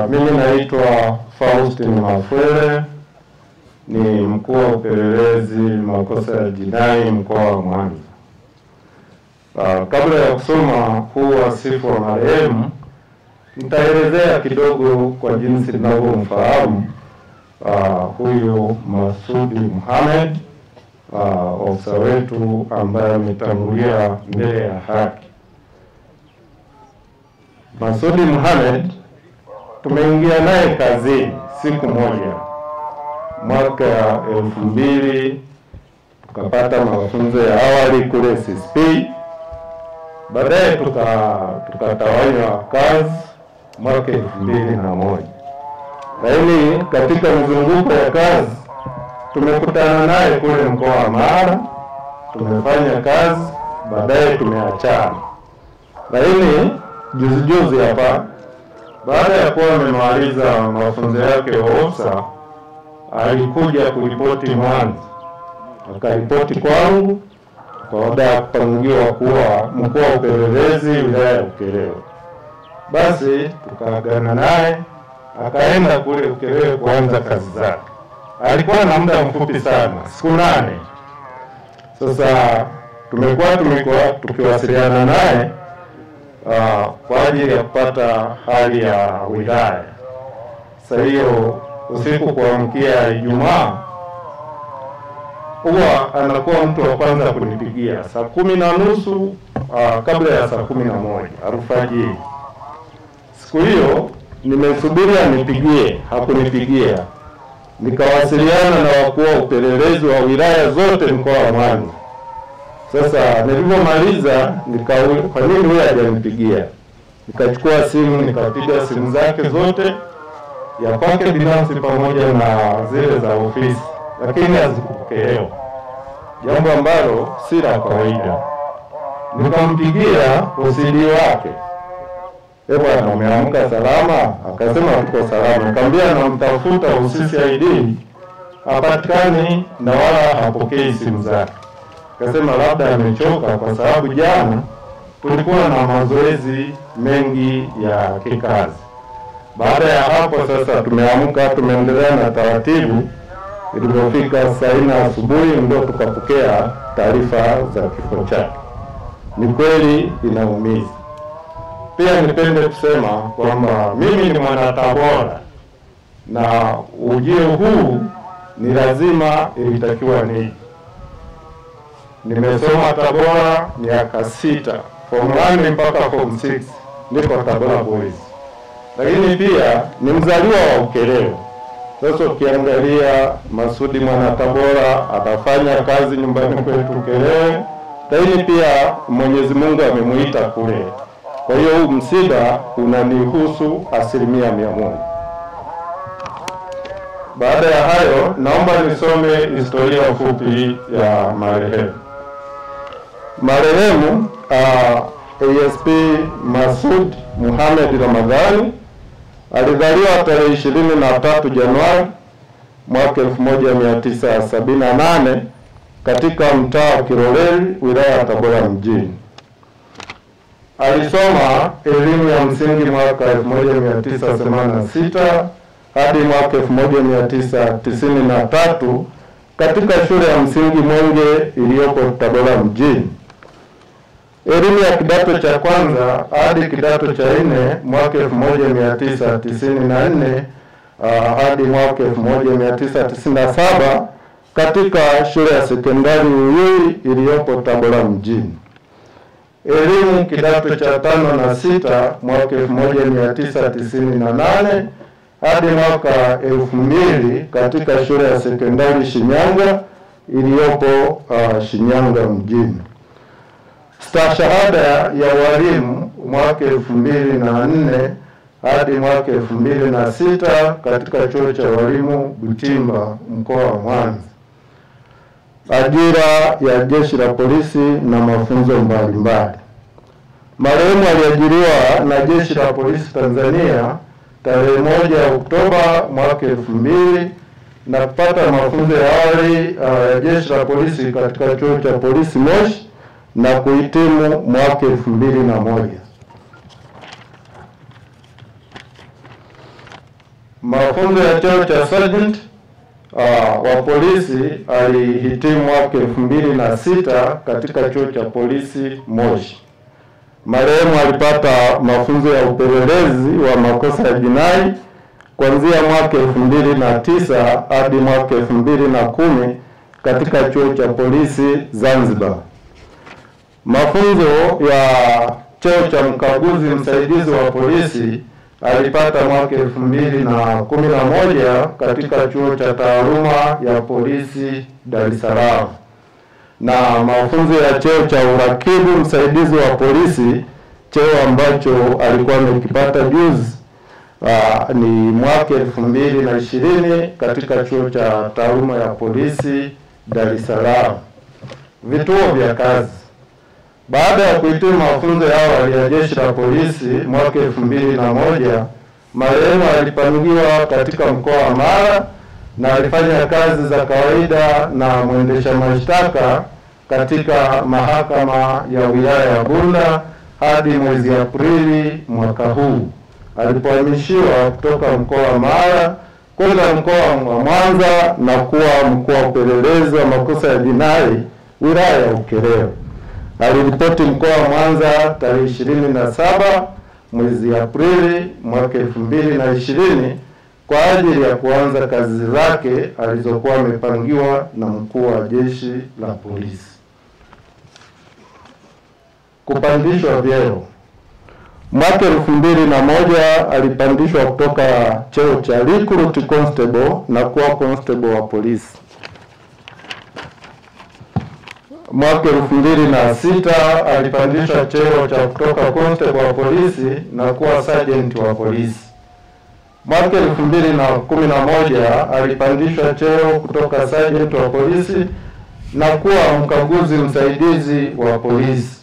Mimi naitwa Faustin Mafwele, ni mkuu wa upelelezi makosa ya jinai mkoa wa Mwanza. Kabla ya kusoma huu wasifu wa marehemu, nitaelezea kidogo kwa jinsi ninavyomfahamu huyu Masudi Mohamed, ofisa wetu ambaye ametangulia mbele ya haki. Masudi Mohamed tumeingia naye kazini siku moja mwaka 2000, tukapata mafunzo ya awali kule CSP. Baadaye tukatawanywa kazi mwaka 2001. Lakini katika mzunguko ya kazi tumekutana naye kule mkoa wa Mara, tumefanya kazi, baadaye tumeachana. Lakini juzi hapa, baada ya kuwa amemaliza mafunzo yake ya ofisa, alikuja kuripoti Mwanza. Akaripoti kwangu baada ya kupangiwa kuwa mkuu wa upelelezi wilaya ya Ukerewe. Basi tukaagana naye, akaenda kule Ukerewe kuanza kazi zake. Alikuwa na muda mfupi sana, siku 8. Sasa tumekuwa tukiwasiliana naye kwa ajili ya kupata hali ya wilaya. Sasa hiyo usiku kuamkia Ijumaa, huwa anakuwa mtu wa kwanza kunipigia saa 10:30 kabla ya saa 11 alfajiri. Siku hiyo nimesubiri anipigie, hakunipigia. Nikawasiliana na wakuu wa upelelezi wa wilaya zote mkoa wa Mwanza. Sasa nilipomaliza nikauliza kwa nini huyu hajanipigia. Nikachukua simu, nikapiga simu zake zote, ya kwake binafsi pamoja na zile za ofisi, lakini hazikupokelewa, jambo ambalo si la kawaida. Nikampigia OCD wake, bwana umeamka salama? Akasema tuko salama. Nikamwambia namtafuta UCCID, hapatikani na wala hapokei simu zake. Akasema labda amechoka kwa sababu jana tulikuwa na mazoezi mengi ya kikazi. Baada ya hapo sasa tumeamka, tumeendelea na taratibu. Ilipofika saa 4 asubuhi ndio tukapokea taarifa za kifo chake. Ni kweli inaumiza. Pia nipende kusema kwamba mimi ni mwana Tabora, na ujio huu ni lazima ilitakiwa nimesoma Tabora miaka 6, form 1 mpaka form 6 niko Tabora Boys. Lakini pia ni mzaliwa wa Ukerewe. Sasa ukiangalia Masudi mwana Tabora atafanya kazi nyumbani kwetu Ukerewe, lakini pia Mwenyezi Mungu amemuita kule. Kwa hiyo huu msiba unanihusu 100%. Baada ya hayo, naomba nisome historia fupi ya marehemu. Marehemu ASP Masud Mohamed Ramadhani alizaliwa tarehe 23 Januari mwaka 1978 katika mtaa wa Kiloleli, wilaya ya Tabora mjini. Alisoma elimu ya msingi mwaka 1986 hadi mwaka 1993 katika shule ya msingi Mwenge iliyopo Tabora mjini. Elimu ya kidato cha kwanza hadi kidato cha 4 mwaka 1994 hadi mwaka 1997 katika shule ya sekondari Uyui iliyopo Tabora mjini. Elimu kidato cha 5 na 6 mwaka 1998 hadi mwaka 2000 katika shule ya sekondari Shinyanga iliyopo Shinyanga mjini. Stashahada ya walimu mwaka 2004 hadi mwaka 2006 katika chuo cha walimu Butimba mkoa wa Mwanza. Ajira ya jeshi la polisi na mafunzo mbalimbali. Marehemu aliajiriwa na jeshi la polisi Tanzania tarehe 1 Oktoba mwaka 2000 na kupata mafunzo ya awali ya jeshi la polisi katika chuo cha polisi Moshi na kuhitimu mwaka 2001. mafunzo ya cheo cha sergeant wa polisi alihitimu mwaka 2006 katika chuo cha polisi Moshi. Marehemu alipata mafunzo ya upelelezi wa makosa ya jinai kuanzia mwaka 2009 hadi mwaka 2010 katika chuo cha polisi Zanzibar. Mafunzo ya cheo cha mkaguzi msaidizi wa polisi alipata mwaka 2011 katika chuo cha taaluma ya polisi Dar es Salaam. Na mafunzo ya cheo cha urakibu msaidizi wa polisi, cheo ambacho alikuwa amekipata juzi, ni mwaka 2020 katika chuo cha taaluma ya polisi Dar es Salaam. Vituo vya kazi. Baada ya kuhitimu mafunzo ya awali ya jeshi la polisi mwaka 2001, marehemu alipangiwa katika mkoa wa Mara na alifanya kazi za kawaida na mwendesha mashtaka katika mahakama ya wilaya ya Bunda hadi mwezi Aprili mwaka huu, alipohamishiwa kutoka mkoa wa Mara kwenda mkoa wa Mwanza na kuwa mkuu wa upelelezi wa makosa ya jinai wilaya ya Ukerewe. Aliripoti mkoa wa Mwanza tarehe 27 mwezi Aprili mwaka 2020 kwa ajili ya kuanza kazi zake alizokuwa amepangiwa na mkuu wa jeshi la polisi. Kupandishwa vyeo. Mwaka 2001 alipandishwa kutoka cheo cha recruit constable na kuwa constable wa polisi. Mwaka 2006 alipandishwa cheo cha kutoka constable wa polisi na kuwa sergeant wa polisi. Mwaka 2011 alipandishwa cheo kutoka sergeant wa polisi na kuwa mkaguzi msaidizi wa polisi.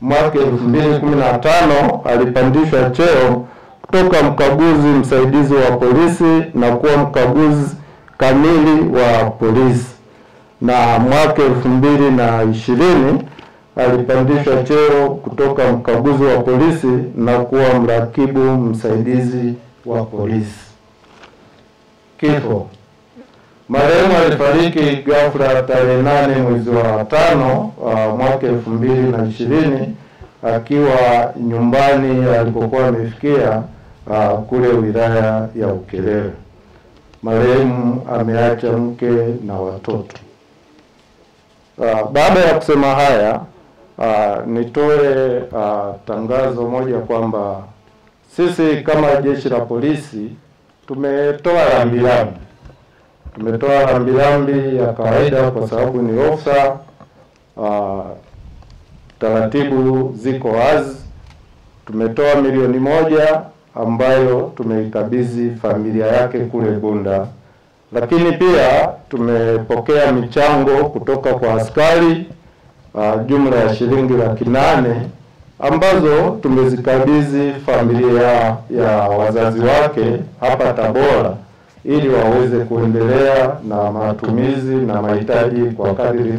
Mwaka 2015 alipandishwa cheo kutoka mkaguzi msaidizi wa polisi na kuwa mkaguzi kamili wa polisi. Na mwaka 2020 alipandishwa cheo kutoka mkaguzi wa polisi na kuwa mrakibu msaidizi wa polisi. Kifo. Marehemu alifariki ghafla tarehe 8 mwezi wa 5 mwaka 2020 akiwa nyumbani alipokuwa amefikia kule wilaya ya Ukerewe. Marehemu ameacha mke na watoto. Baada ya kusema haya, nitoe tangazo moja kwamba sisi kama jeshi la polisi tumetoa rambirambi. Tumetoa rambirambi ya kawaida kwa sababu ni ofisa, taratibu ziko wazi. Tumetoa milioni 1 ambayo tumeikabidhi familia yake kule Bunda. Lakini pia tumepokea michango kutoka kwa askari jumla ya shilingi 800,000 ambazo tumezikabidhi familia ya wazazi wake hapa Tabora ili waweze kuendelea na matumizi na mahitaji kwa kadri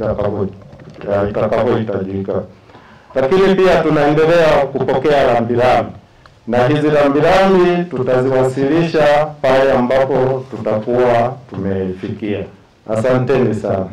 itakavyohitajika. Lakini pia tunaendelea kupokea rambirambi, na hizi rambirambi tutaziwasilisha pale ambapo tutakuwa tumefikia. Asanteni sana.